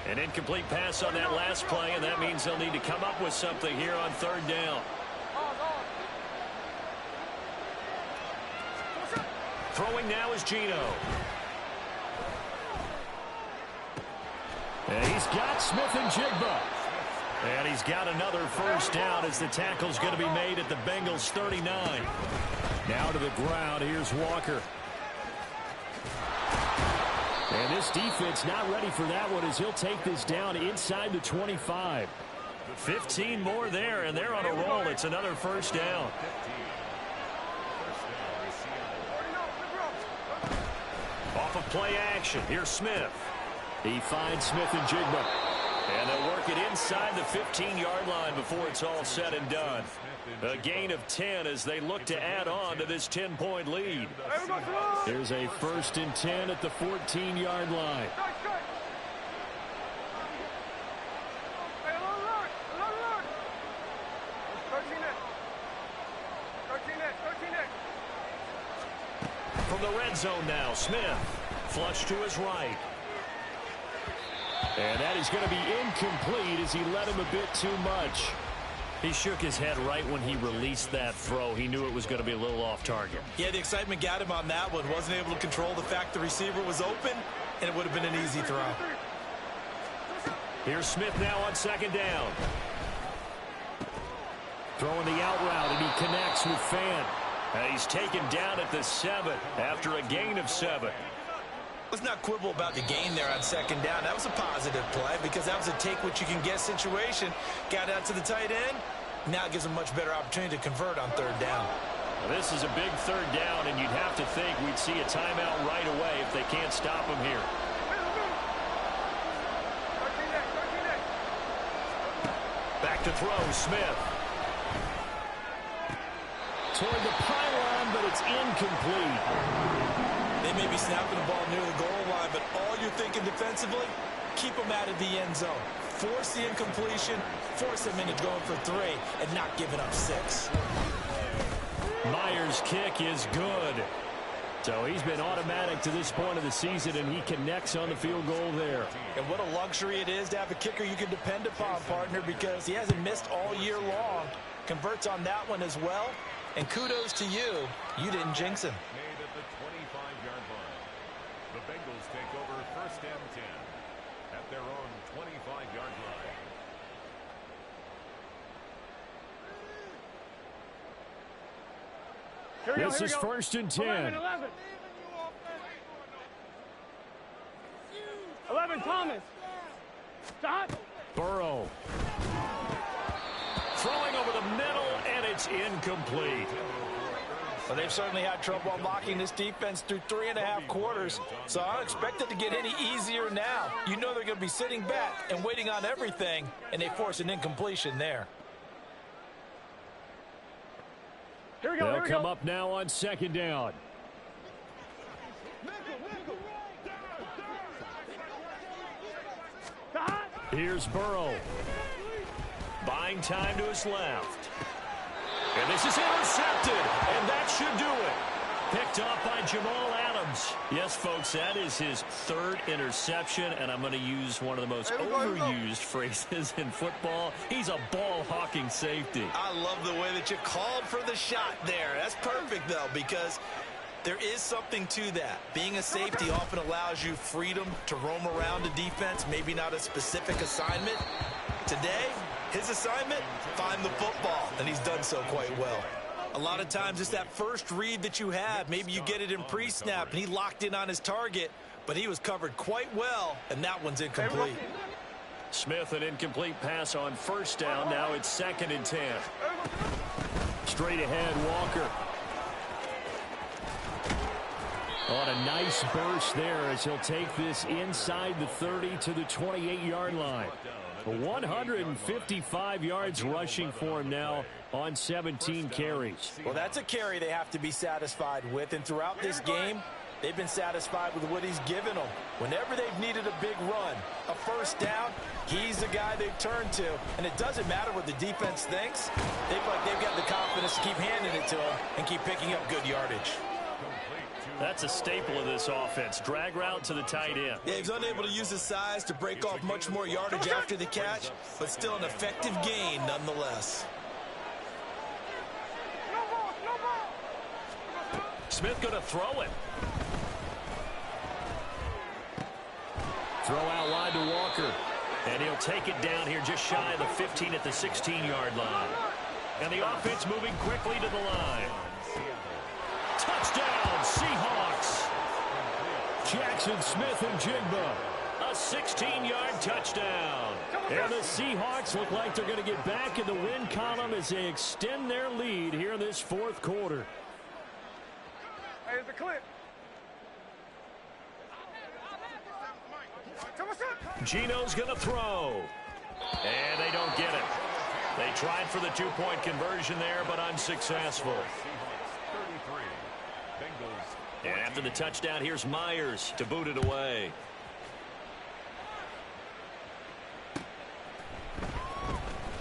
[SPEAKER 1] An incomplete pass on that last play, and that means they'll need to come up with something here on 3rd down. Throwing now is Geno. And he's got Smith-Njigba. And he's got another first down as the tackle's going to be made at the Bengals 39. Now to the ground. Here's Walker. And this defense not ready for that one as he'll take this down inside the 25. 15 more there, and they're on a roll. It's another first down. Off of play action. Here's Smith. He finds Smith-Njigba. And they'll work it inside the 15-yard line before it's all said and done. A gain of 10 as they look to add on to this 10-point lead. Here's a 1st and 10 at the 14-yard line. From the red zone now, Smith. Flush to his right. And that is going to be incomplete as he led him a bit too much. He shook his head right when he released that throw. He knew it was going to be a little off target.
[SPEAKER 4] Yeah, the excitement got him on that one. Wasn't able to control the fact the receiver was open, and it would have been an easy throw.
[SPEAKER 1] Here's Smith now on 2nd down. Throwing the out route, and he connects with Fant. And he's taken down at the 7 after a gain of 7.
[SPEAKER 4] Let's not quibble about the gain there on 2nd down. That was a positive play because that was a take-what-you-can-get situation. Got out to the tight end. Now it gives them a much better opportunity to convert on 3rd down.
[SPEAKER 1] Well, this is a big 3rd down, and you'd have to think we'd see a timeout right away if they can't stop him here. Back to throw, Smith. Toward the pylon, but it's incomplete.
[SPEAKER 4] They may be snapping the ball near the goal line, but all you're thinking defensively, keep them out of the end zone. Force the incompletion, force them into going for 3, and not giving up 6.
[SPEAKER 1] Myers' kick is good. So he's been automatic to this point of the season, and he connects on the field goal there.
[SPEAKER 4] And what a luxury it is to have a kicker you can depend upon, partner, because he hasn't missed all year long. Converts on that one as well. And kudos to you. You didn't jinx him.
[SPEAKER 5] Made at the 25-yard line. The Bengals take over 1st and 10 at their own 25-yard line.
[SPEAKER 1] This is 1st and 10.
[SPEAKER 2] 11, Thomas. Stop.
[SPEAKER 1] Burrow. Throwing over the middle, and it's incomplete.
[SPEAKER 4] Well, they've certainly had trouble unlocking this defense through 3.5 quarters, so I don't expect it to get any easier now. You know they're going to be sitting back and waiting on everything, and they force an incompletion there.
[SPEAKER 2] Here we go.
[SPEAKER 1] They'll come up now on 2nd down. Here's Burrow. Buying time to his left. And this is intercepted, and that should do it. Picked off by Jamal Adams. Yes, folks, that is his 3rd interception, and I'm going to use one of the most overused phrases in football. He's a ball-hawking safety.
[SPEAKER 4] I love the way that you called for the shot there. That's perfect, though, because there is something to that. Being a safety often allows you freedom to roam around the defense, maybe not a specific assignment. Today, his assignment, find the football, and he's done so quite well. A lot of times it's that first read that you have. Maybe you get it in pre-snap, and he locked in on his target, but he was covered quite well, and that one's incomplete.
[SPEAKER 1] Smith, an incomplete pass on 1st down. Now it's 2nd and 10. Straight ahead, Walker. On a nice burst there as he'll take this inside the 30 to the 28-yard line. 155 yards rushing for him now on 17 carries.
[SPEAKER 4] Well, that's a carry they have to be satisfied with, and throughout this game, they've been satisfied with what he's given them. Whenever they've needed a big run, a first down, he's the guy they've turned to. And it doesn't matter what the defense thinks. They feel like they've got the confidence to keep handing it to him and keep picking up good yardage.
[SPEAKER 1] That's a staple of this offense. Drag route to the tight end.
[SPEAKER 3] Yeah, he's unable to use his size to break off much more yardage after the catch, but still an effective gain nonetheless.
[SPEAKER 1] Smith going to throw it. Throw out wide to Walker. And he'll take it down here just shy of the 15 at the 16-yard line. And the offense moving quickly to the line. Touchdown, Seahawks. Jackson Smith and Jigba. A 16-yard touchdown. And the Seahawks look like they're going to get back in the win column as they extend their lead here in this fourth quarter.
[SPEAKER 2] Hey, it's a clip.
[SPEAKER 1] Gino's going to throw. And they don't get it. They tried for the two-point conversion there, but unsuccessful. And after the touchdown, here's Myers to boot it away.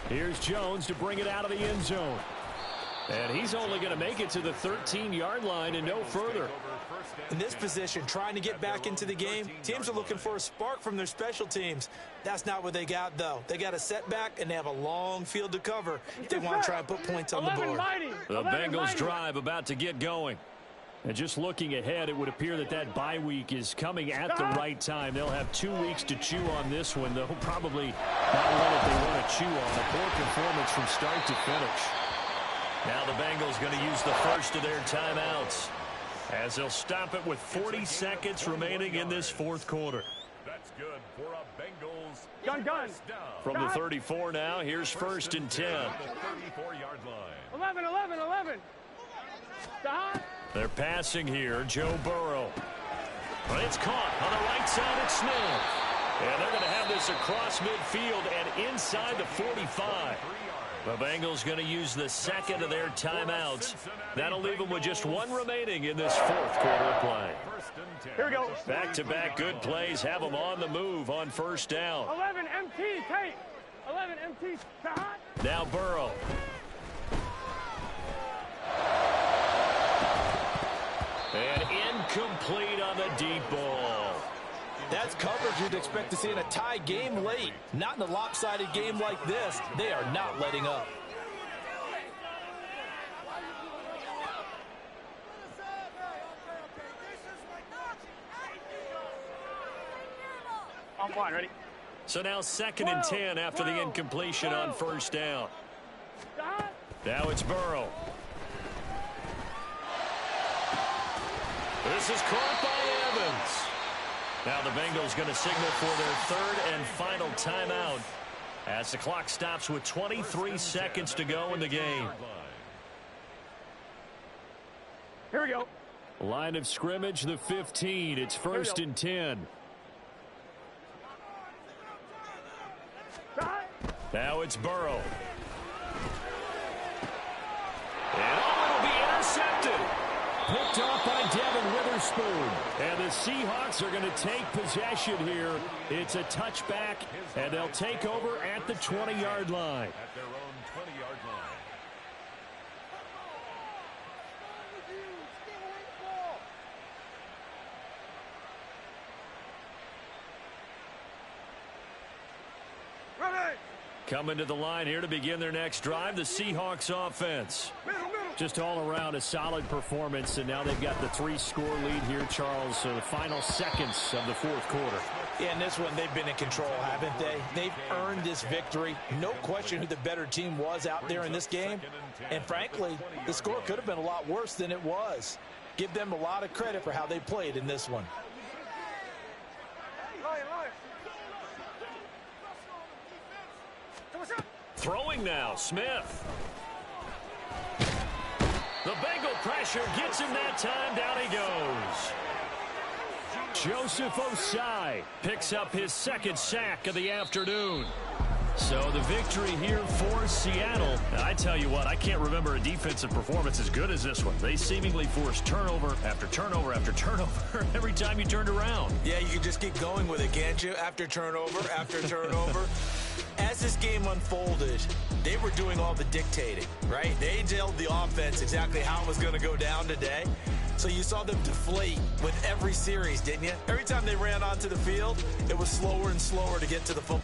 [SPEAKER 1] Here's Jones to bring it out of the end zone. And he's only going to make it to the 13-yard line and no further.
[SPEAKER 4] In this position, trying to get back into the game, teams are looking for a spark from their special teams. That's not what they got, though. They got a setback, and they have a long field to cover if they want to try and put points on the board.
[SPEAKER 1] The Bengals drive about to get going. And just looking ahead, it would appear that that bye week is coming at the right time. They'll have 2 weeks to chew on this one, though probably not one that they want to chew on. A poor performance from start to finish. Now the Bengals going to use the first of their timeouts as they'll stop it with 40 seconds remaining in this fourth quarter.
[SPEAKER 5] That's good for a Bengals.
[SPEAKER 2] Gun.
[SPEAKER 1] From the 34 now, here's 1st and 10.
[SPEAKER 5] 34-yard line.
[SPEAKER 2] 11. Stop.
[SPEAKER 1] They're passing here, Joe Burrow. But it's caught on the right side at Smith. And they're going to have this across midfield and inside the 45. The Bengals going to use the second of their timeouts. That'll leave them with just 1 remaining in this fourth quarter of play.
[SPEAKER 2] Here we go.
[SPEAKER 1] Back-to-back good plays have them on the move on first down.
[SPEAKER 2] 11 MT, Kate. 11 MT, stop.
[SPEAKER 1] Now Burrow. And incomplete on the deep ball.
[SPEAKER 4] That's coverage you'd expect to see in a tie game late. Not in a lopsided game like this. They are not letting up.
[SPEAKER 2] On one, ready?
[SPEAKER 1] So now 2nd and 10 after the incompletion on first down.
[SPEAKER 2] Stop.
[SPEAKER 1] Now it's Burrow. This is caught by Evans. Now the Bengals going to signal for their 3rd and final timeout as the clock stops with 23 seconds to go in the game.
[SPEAKER 2] Here we go.
[SPEAKER 1] Line of scrimmage, the 15. It's 1st and 10.
[SPEAKER 2] Stop.
[SPEAKER 1] Now it's Burrow. And it'll be intercepted. Picked off by Devin Witherspoon. And the Seahawks are going to take possession here. It's a touchback, and they'll take over at the 20-yard line.
[SPEAKER 5] At their own 20-yard line.
[SPEAKER 2] Ready.
[SPEAKER 1] Coming to the line here to begin their next drive, the Seahawks offense.
[SPEAKER 2] Middle.
[SPEAKER 1] Just all around a solid performance, and now they've got the 3-score lead here, Charles. So the final seconds of the fourth quarter.
[SPEAKER 4] Yeah, in this one, they've been in control, haven't they? They've earned this victory. No question who the better team was out there in this game. And frankly, the score could have been a lot worse than it was. Give them a lot of credit for how they played in this one.
[SPEAKER 1] Throwing now, Smith. The Bengal pressure gets him that time. Down he goes. Joseph Osai picks up his second sack of the afternoon. So the victory here for Seattle. And I tell you what, I can't remember a defensive performance as good as this one. They seemingly forced turnover after turnover after turnover every time you turned around.
[SPEAKER 4] Yeah, you can just keep going with it, can't you? After turnover, after turnover. As this game unfolded, they were doing all the dictating, right? They told the offense exactly how it was going to go down today. So you saw them deflate with every series, didn't you? Every time they ran onto the field, it was slower and slower to get to the football.